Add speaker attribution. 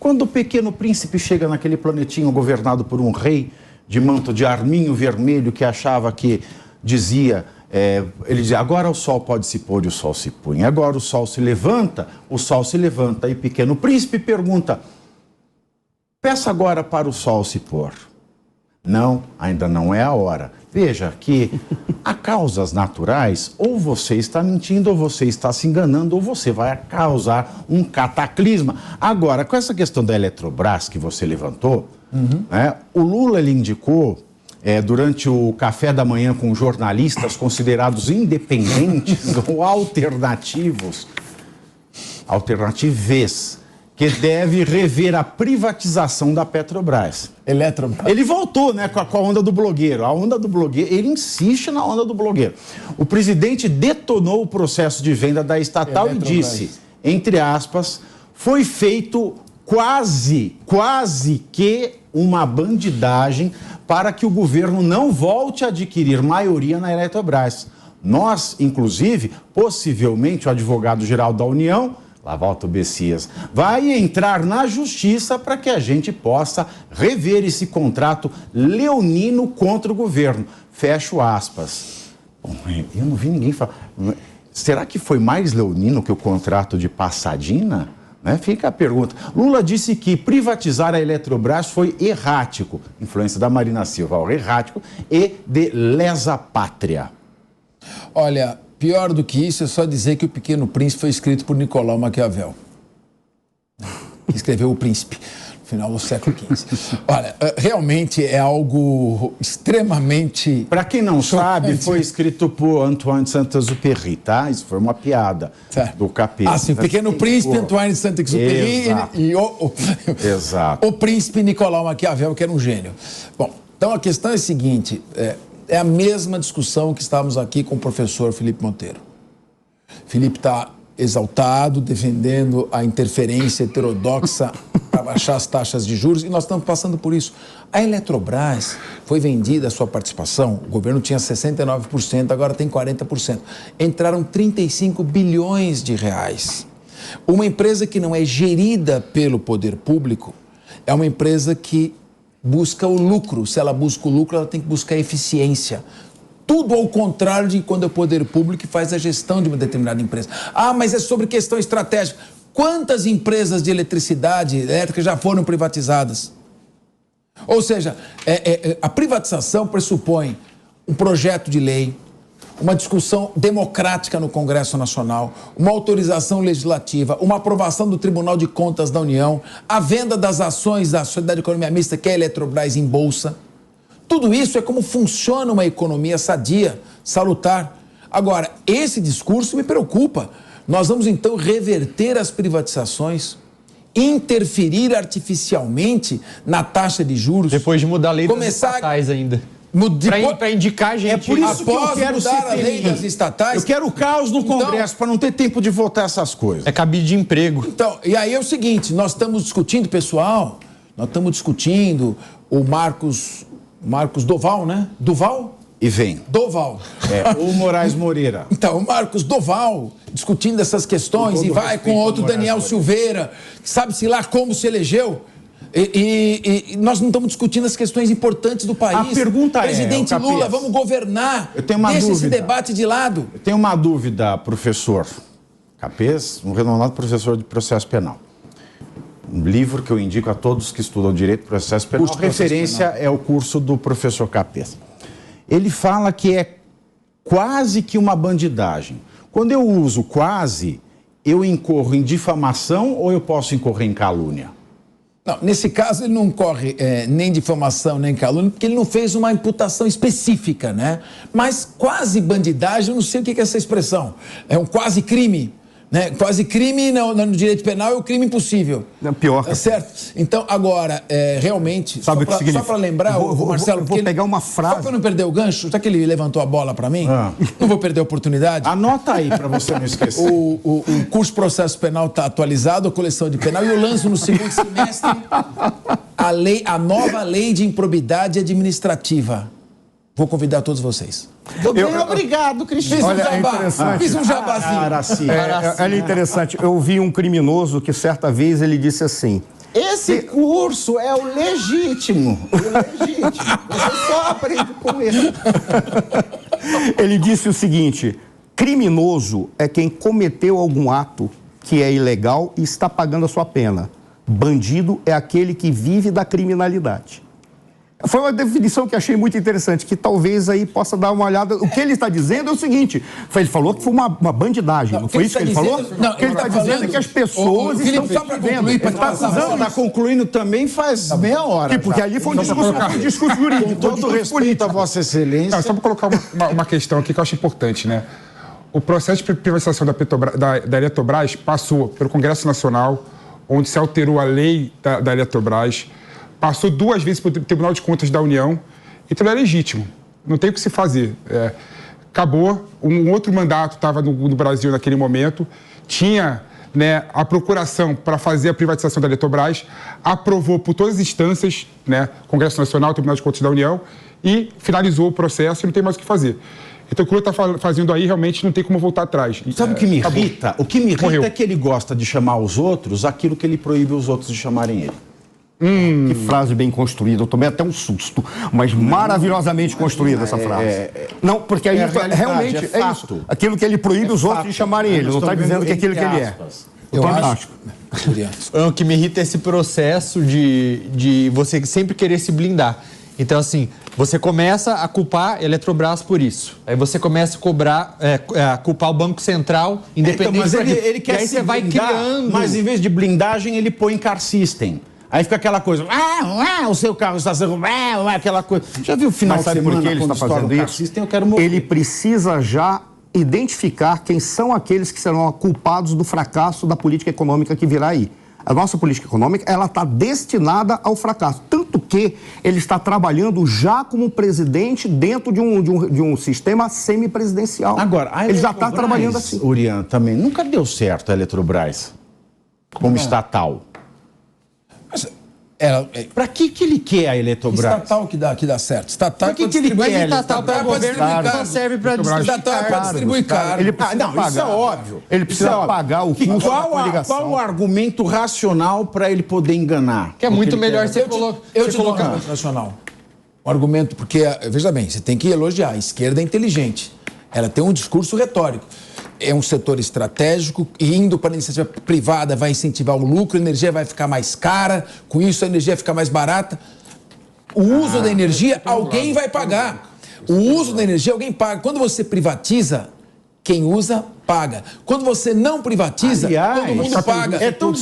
Speaker 1: Quando o Pequeno Príncipe chega naquele planetinho governado por um rei de manto de arminho vermelho que achava que dizia... ele dizia, agora o sol pode se pôr e o sol se põe. Agora o sol se levanta, E Pequeno Príncipe pergunta, peça agora para o sol se pôr. Não, ainda não é a hora. Veja que há causas naturais, ou você está mentindo, ou você está se enganando, ou você vai causar um cataclisma. Agora, com essa questão da Eletrobras que você levantou, o Lula ele indicou, durante o café da manhã com jornalistas considerados independentes ou alternativos, alternativês, que deve rever a privatização da Petrobras.
Speaker 2: Eletrobras.
Speaker 1: Ele voltou, né, com a onda do blogueiro. A onda do blogueiro, ele insiste na onda do blogueiro. O presidente detonou o processo de venda da estatal Eletrobras. E disse, entre aspas, foi feito quase que uma bandidagem para que o governo não volte a adquirir maioria na Eletrobras. Nós, inclusive, possivelmente o advogado-geral da União, lá volta o Bessias, vai entrar na justiça para que a gente possa rever esse contrato leonino contra o governo. Fecho aspas. Bom, eu não vi ninguém falar. Será que foi mais leonino que o contrato de Passadina? Fica a pergunta. Lula disse que privatizar a Eletrobras foi errático, influência da Marina Silva, errático e de lesa pátria.
Speaker 2: Olha, pior do que isso é só dizer que o Pequeno Príncipe foi escrito por Nicolau Maquiavel, que escreveu O Príncipe, no final do século XV. Olha, realmente é algo extremamente...
Speaker 1: Para quem não sabe, foi escrito por Antoine de Saint-Exupéry, tá? Isso foi uma piada do Capeta.
Speaker 2: Ah, sim, Pequeno Príncipe, Antoine de Saint-Exupéry e o Príncipe Nicolau Maquiavel, que era um gênio. Bom, então a questão é a seguinte... É a mesma discussão que estávamos aqui com o professor Felipe Monteiro. Felipe está exaltado, defendendo a interferência heterodoxa para baixar as taxas de juros, e nós estamos passando por isso. A Eletrobras foi vendida a sua participação, o governo tinha 69%, agora tem 40%. Entraram 35 bilhões de reais. Uma empresa que não é gerida pelo poder público é uma empresa que busca o lucro. Se ela busca o lucro, ela tem que buscar a eficiência. Tudo ao contrário de quando é o poder público que faz a gestão de uma determinada empresa. Ah, mas é sobre questão estratégica. Quantas empresas de eletricidade elétrica já foram privatizadas? Ou seja, a privatização pressupõe um projeto de lei, uma discussão democrática no Congresso Nacional, uma autorização legislativa, uma aprovação do Tribunal de Contas da União, a venda das ações da Sociedade de Economia Mista, que é a Eletrobras, em bolsa. Tudo isso é como funciona uma economia sadia, salutar. Agora, esse discurso me preocupa. Nós vamos, então, reverter as privatizações, interferir artificialmente na taxa de juros.
Speaker 3: Depois de mudar a lei das estatais ainda. Para indicar a gente.
Speaker 1: É por isso que eu quero
Speaker 2: mudar a lei das estatais.
Speaker 1: Eu quero o caos no Congresso, para não ter tempo de votar essas coisas.
Speaker 3: É cabide de emprego.
Speaker 2: Então, e aí é o seguinte, nós estamos discutindo, pessoal, o Marcos Doval, né? Duval?
Speaker 1: E vem.
Speaker 2: Doval.
Speaker 1: O Moraes Moreira.
Speaker 2: Então, o Marcos Doval discutindo essas questões e vai com outro Daniel Silveira, sabe-se lá como se elegeu. E nós não estamos discutindo as questões importantes do país.
Speaker 1: A pergunta
Speaker 2: Presidente Lula, vamos governar.
Speaker 1: Eu tenho uma
Speaker 2: Deixa
Speaker 1: dúvida.
Speaker 2: Esse debate de lado.
Speaker 1: Eu tenho uma dúvida, professor Capês, um renomado professor de processo penal. Um livro que eu indico a todos que estudam direito e processo penal. A referência é o curso do professor Capês. Ele fala que é quase que uma bandidagem. Quando eu uso quase, eu incorro em difamação ou eu posso incorrer em calúnia?
Speaker 2: Não, nesse caso ele não incorre nem difamação, nem calúnia, porque ele não fez uma imputação específica, né? Mas quase bandidagem, eu não sei o que é essa expressão. É um quase crime, né? Quase crime no direito penal é o crime impossível.
Speaker 4: É pior.
Speaker 2: Tá certo? Então, agora, realmente,
Speaker 4: sabe o que significa?
Speaker 2: Só para lembrar, Marcelo...
Speaker 4: Vou pegar uma frase...
Speaker 2: Só para não perder o gancho, já que ele levantou a bola para mim, não vou perder a oportunidade.
Speaker 1: Anota aí para você não esquecer.
Speaker 2: O curso Processo Penal está atualizado, a coleção de penal, e eu lanço no segundo semestre a nova lei de improbidade administrativa. Vou convidar todos vocês.
Speaker 1: Obrigado, Cristiano.
Speaker 2: Fiz um jabazinho.
Speaker 4: É interessante. Eu vi um criminoso que certa vez ele disse assim:
Speaker 1: Esse curso é o legítimo. Você só aprende com ele.
Speaker 4: Ele disse o seguinte: criminoso é quem cometeu algum ato que é ilegal e está pagando a sua pena. Bandido é aquele que vive da criminalidade. Foi uma definição que achei muito interessante, que talvez aí possa dar uma olhada. O que ele está dizendo é o seguinte: ele falou que foi uma bandidagem, não foi isso que ele falou? Não, o que ele está dizendo é que as pessoas estão vendo.
Speaker 1: Está concluindo também faz meia hora.
Speaker 4: Porque ali foi um discurso jurídico.
Speaker 1: Com todo respeito a Vossa Excelência.
Speaker 5: Não, só para colocar uma questão aqui que eu acho importante, né? O processo de privatização da Eletrobras passou pelo Congresso Nacional, onde se alterou a lei da Eletrobras, passou 2 vezes pelo Tribunal de Contas da União, então é legítimo, não tem o que se fazer. Acabou, um outro mandato estava no Brasil naquele momento, tinha, né, a procuração para fazer a privatização da Eletrobras, aprovou por todas as instâncias, né, Congresso Nacional, Tribunal de Contas da União, e finalizou o processo e não tem mais o que fazer. Então, o que o Lula está fazendo aí, realmente não tem como voltar atrás.
Speaker 1: Sabe o que me irrita? O que me irrita é que ele gosta de chamar os outros aquilo que ele proíbe os outros de chamarem ele.
Speaker 4: Que frase bem construída. Eu tomei até um susto, mas maravilhosamente construída essa frase. Não, porque aí realmente é isso. Aquilo que ele proíbe os outros de chamarem ele. Não está dizendo que é aquilo que ele é.
Speaker 2: Eu acho.
Speaker 3: O que me irrita é esse processo de você sempre querer se blindar. Então, assim, você começa a culpar a Eletrobras por isso. Aí você começa a culpar o Banco Central, independente...
Speaker 1: Então, mas ele quer
Speaker 3: e aí
Speaker 1: se
Speaker 3: você vai
Speaker 1: blindar,
Speaker 3: criando...
Speaker 1: mas em vez de blindagem, ele põe car system. Aí fica aquela coisa, o seu carro está sendo... aquela coisa. Já viu o final de semana
Speaker 4: por que ele está fazendo isso?
Speaker 1: System, eu quero morrer.
Speaker 4: Ele precisa já identificar quem são aqueles que serão culpados do fracasso da política econômica que virá aí. A nossa política econômica, ela está destinada ao fracasso. Tanto que ele está trabalhando já como presidente dentro de um sistema semipresidencial.
Speaker 1: Agora,
Speaker 4: ele já está trabalhando assim.
Speaker 1: Urian, também nunca deu certo a Eletrobras como estatal. Para que ele quer a Eletrobras?
Speaker 2: Estatal que dá certo. Estatal
Speaker 1: que ele quer?
Speaker 3: Estatal para governo só serve para
Speaker 2: distribuir cargos.
Speaker 4: Ele precisa pagar.
Speaker 1: Isso é óbvio.
Speaker 4: Ele precisa pagar o custo da coligação.
Speaker 1: Qual o argumento racional para ele poder enganar?
Speaker 3: Que é muito melhor você colocar...
Speaker 2: racional. O argumento, porque, veja bem, você tem que elogiar. A esquerda é inteligente. Ela tem um discurso retórico. É um setor estratégico, e indo para a iniciativa privada vai incentivar o lucro, a energia vai ficar mais cara, com isso a energia fica mais barata. O uso da energia, alguém vai pagar. O uso da energia, alguém paga. Quando você privatiza, quem usa, paga. Quando você não privatiza, todo mundo paga.
Speaker 1: É tão